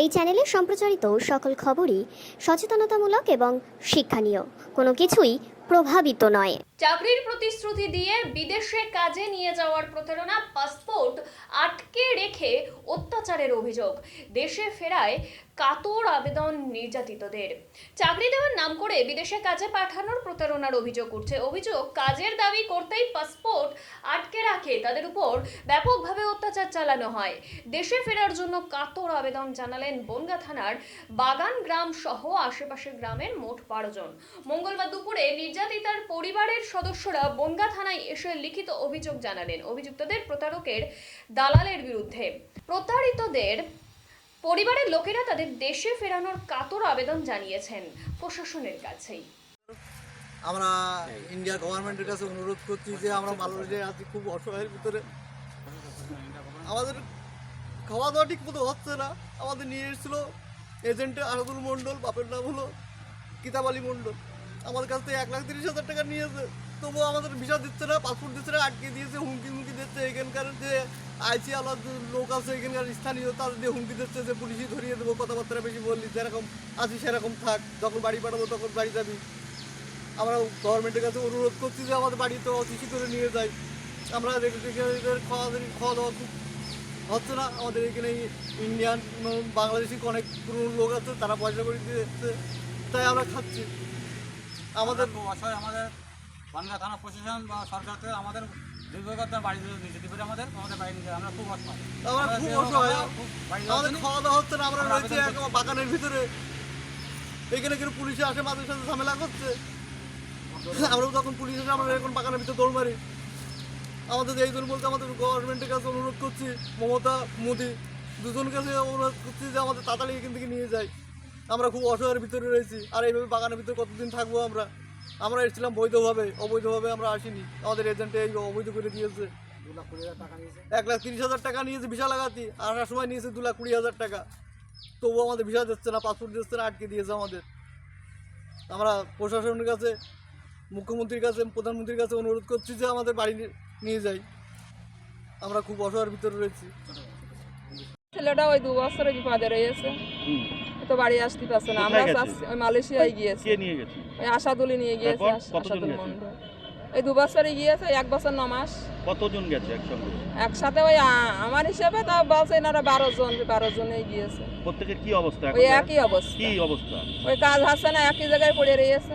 এই চ্যানেলে সম্প্রচারিত সকল খবরই সচেতনতামূলক এবং শিক্ষণীয়, কোনো কিছুই প্রভাবিত নয়। চাকরির প্রতিশ্রুতি দিয়ে বিদেশে কাজে নিয়ে যাওয়ার প্রতারণা, পাসপোর্ট আটকে রেখে অত্যাচারের অভিযোগ, দেশে ফেরায় কাতর আবেদন নির্যাতিতদের। চাকরি দেওয়ার নাম করে বিদেশে কাজে পাঠানোর প্রতারণার অভিযোগ উঠছে। অভিযোগ, কাজের দাবি করতেই পাসপোর্ট আটকে রাখে, তাদের উপর ব্যাপকভাবে অত্যাচার চালানো হয়। দেশে ফেরার জন্য কাতর আবেদন জানালেন বনগাঁ থানার বাগান গ্রাম সহ আশেপাশের গ্রামের মোট 12 জন। মঙ্গলবার দুপুরে নির্যাতিতার পরিবারের সদস্যরা বনগাঁ থানায় এসে লিখিত অভিযোগ জানালেন। অভিযুক্তদের প্রতারকের দালালের বিরুদ্ধে। প্রতারিতদের পরিবারের লোকেরা তাদের দেশে ফেরানোর কাতর আবেদন জানিয়েছেন প্রশাসনের কাছেই। আমরা ইন্ডিয়া গভর্নমেন্টের কাছে অনুরোধ করছি যে আমরা মালয়েশিয়ায় আছি, খুব অসহায়ের ভিতরে। আমাদের খাওয়া দাওয়া ঠিক মতো হচ্ছে না। আমাদের নিয়ে এসেছিল এজেন্ট আসাদুল মণ্ডল, বাপের নাম হলো কিতাব আলী মণ্ডল। আমাদের কাছ থেকে 1,30,000 টাকা নিয়েছে, তবুও আমাদের ভিসা দিচ্ছে না, পাসপোর্ট দিচ্ছে না, আটকে দিয়েছে, হুমকি দিচ্ছে। এখানকার যে আইসি আলাদ লোক আছে, এখানকার স্থানীয়, তাদের দিয়ে হুমকি দিচ্ছে যে পুলিশই ধরিয়ে দেবো, কথাবার্তা বেশি বললি, যেরকম আছি সেরকম থাক, যখন বাড়ি পাঠাবো তখন বাড়ি যাবি। আমরা গভর্নমেন্টের কাছে অনুরোধ করছি যে আমাদের বাড়িতে অতিথি করে নিয়ে যাই। আমরা খাওয়া দাওয়া খুব হচ্ছে না। আমাদের এখানে ইন্ডিয়ান বাংলাদেশি অনেক পুরনো লোক আছে, তারা পয়সা করে দিচ্ছে, তাই আমরা খাচ্ছি। আমাদের অসহায়, আমাদের বনগাঁ থানা প্রশাসন বা সরকার থেকে আমাদের দুর্গত বাড়ি নিয়ে যেতে পারে, আমাদের বাড়ি নিয়ে আমরা খুব অসহায়। আমরা খুব অসহায়, আমাদের খাওয়া দাওয়া হচ্ছে না। আমরা রয়েছি বাগানের ভিতরে, এখানে কিন্তু পুলিশে আসে, মাঝে সাথে ঝামেলা করছে। আমরাও তখন পুলিশ এসে আমরা এখন বাগানের ভিতরে দৌড় মারি। আমাদের এই জন্য বলতে আমাদের গভর্নমেন্টের কাছে অনুরোধ করছি, মমতা মোদি দুজনের কাছে অনুরোধ করছি যে আমাদের তাড়াতাড়ি এখান থেকে নিয়ে যাই। আমরা খুব অসহায়ের ভিতরে রয়েছি, আর এইভাবে বাগানের ভিতরে কতদিন থাকবো আমরা? আমরা এসেছিলাম বৈধভাবে, অবৈধভাবে আমরা আসিনি। আমাদের এজেন্টে এই অবৈধ করে দিয়েছে। 1,30,000 টাকা নিয়েছে ভিসা লাগাতি, আসার সময় নিয়েছে 2,20,000 টাকা, তবুও আমাদের ভিসা দিচ্ছে না, পাসপোর্ট দিচ্ছে না, আটকে দিয়েছে আমাদের। আমরা প্রশাসনের কাছে, মুখ্যমন্ত্রীর কাছে, প্রধানমন্ত্রীর কাছে অনুরোধ করছি যে আমাদের বাড়ি নিয়ে যাই। আমরা খুব অসহায়ের ভিতরে রয়েছি। ছেলেটা ওই 2 বছরে বিপদে রয়েছে, তো বাড়ি আসতে পারছে না। আমরা ওই মালয়েশিয়ায় গিয়েছি। কে নিয়ে গেছে? ওই আসাদুলি নিয়ে গিয়েছে, আসাদুল মন্ডল। এই 2 বছরে গিয়েছে, 1 বছর 9 মাস। কতজন গেছে একসঙ্গে? একসাথে ওই আমার হিসাবে তা বলছে এনারা 12 জনেই গিয়েছে। প্রত্যেকের কি অবস্থা? ওই একই অবস্থা। কি অবস্থা? ওই কাজ হচ্ছে না, একই জায়গায় পড়ে রয়েছে।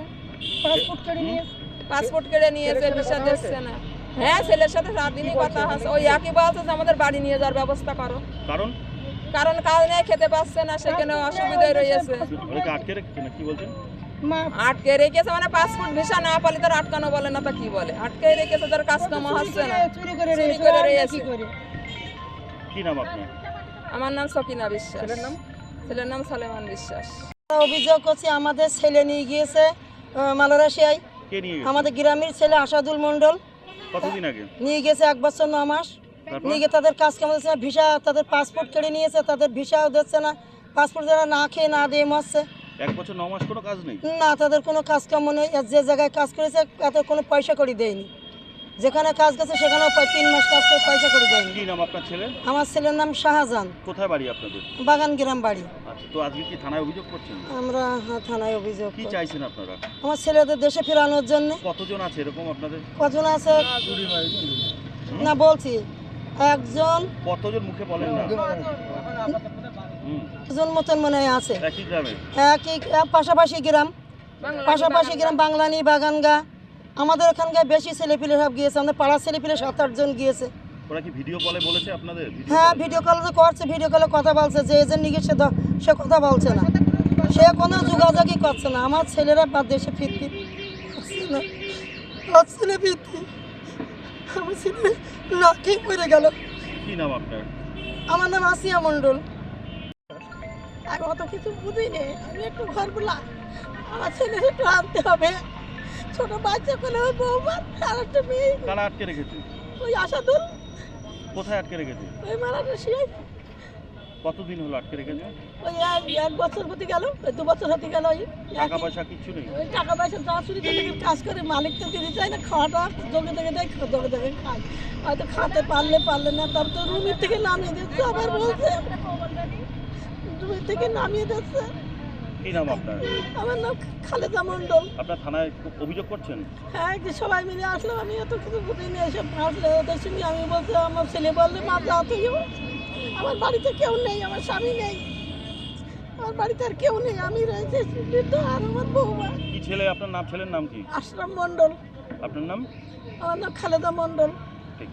পাসপোর্ট কেড়ে নিয়েছে, ভিসা দিচ্ছে না। হ্যাঁ, ছেলের সাথে 7 দিনই কথা হচ্ছে। ওই একই বলছে যে আমাদের বাড়ি নিয়ে যাওয়ার ব্যবস্থা করো। কারণ কাজ নেই, খেতে পাচ্ছে না, সেখানে অসুবিধায় রয়েছে। আটকে রেখেছে না? কি বলছেন? আটকে রেখেছে মানে পাসপোর্ট ভিসা না পালে তার আটকানো বলে না, তা কি বলে? আটকে রেখেছে, তার কাজ কাম হচ্ছে না, চুরি করে রয়েছে। কি নাম আপনার? আমার নাম সকিনা বিশ্বাস। ছেলের নাম সালেমান বিশ্বাস। অভিযোগ করছি আমাদের ছেলে নিয়ে গিয়েছে মালয়েশিয়ায়। কে নিয়ে গেছে? আমাদের গ্রামের ছেলে আসাদুল মণ্ডল। কতদিন আগে নিয়ে গেছে? 1 বছর 9 মাস। নিয়ে গিয়ে তাদের কাজ কাম হচ্ছে না, ভিসা, তাদের পাসপোর্ট কেড়ে নিয়েছে, তাদের ভিসাও দিচ্ছে না। পাসপোর্ট যারা না খেয়ে না দিয়ে মরছে। 1 বছর 9 মাস কোনো কাজ নেই? না, তাদের কোনো কাজ কাম নেই। যে জায়গায় কাজ করেছে তাদের কোনো পয়সা করে দেয়নি। যেখানে কাজ গেছে সেখানেও 3 মাস কাজ করে পয়সা করে দেয়নি। কি নাম আপনার ছেলে? আমার ছেলের নাম শাহজাহান। কোথায় বাড়ি আপনাদের? বাগান গ্রাম বাড়ি। আচ্ছা, তো আজকে কি থানায় অভিযোগ করছেন? আমরা থানায় অভিযোগ। কি চাইছেন আপনারা? আমার ছেলেদের দেশে ফেরানোর জন্য। কতজন আছে এরকম আপনাদের? কতজন আছে না বলছি, একজন। কতজন মুখে বলেন না? জন মতন মনে হয় আছে। একই গ্রামে? একই পাশাপাশি গ্রাম, বাংলানি, বাগানগা। আমাদের ওখানকার বেশি ছেলেপিলে সব গিয়েছে, আমাদের পাড়ার ছেলেপিলে 7-8 জন গিয়েছে। ওরা কি ভিডিও কলে বলেছে আপনাদের? হ্যাঁ, ভিডিও কল তো করছে, ভিডিও কলে কথা বলছে। যে এজেন্ট নিয়ে গেছে সে কথা বলছে না, সে কোনো যোগাযোগই করছে না। আমার ছেলেরা দেশে ফিরতে ছেলে ফিরতে আমার ছেলে না ঠিক করে গেল। কি নাম আপনার? আমার নাম আসিয়া মণ্ডল। আমি অত কিছু বুঝি নেই, আমি একটু ঘর বলা, আমার ছেলের একটু আনতে হবে। ছোট বাচ্চা পেলে ওই বৌমার আর একটা মেয়ে। কারা আটকে রেখেছে? ওই আসাদুল। কোথায় আটকে রেখেছে? ওই মালয়েশিয়ায়। কতদিন হলো আটকে রেখেছে? ওই 1 বছর হতে গেল, 2 বছর হতে গেল। টাকা পয়সা কিছু নেই? ওই টাকা পয়সা যা চুরি করে কাজ করে, মালিক তো দিতে চায় না। খাওয়াটা জগে জগে দেয়, জগে জগে খায়। হয়তো খাতে পারলে না, তার তো রুমের থেকে নামিয়ে দিচ্ছে। আবার বলছে ডুবে থেকে নামিয়ে দিচ্ছে। কি নাম আপনার? আমার নাম খালেদা মণ্ডল। আপনার থানায় অভিযোগ করছেন? হ্যাঁ, কি সবাই মিলে আসলো, আমি এত কিছু বুঝিনি। এসব আসলে ওদের সঙ্গে আমি বলছি, আমার ছেলে বললে মা যাও তুইও। আমার বাড়িতে কেউ নেই, আমার স্বামী নেই, আমার বাড়িতে আর কেউ নেই, আমি রয়েছে বৃদ্ধ আর আমার বৌমা। কি ছেলে আপনার নাম? ছেলের নাম কি? আশরাফ মণ্ডল। আপনার নাম? আমার নাম খালেদা মণ্ডল। ঠিক।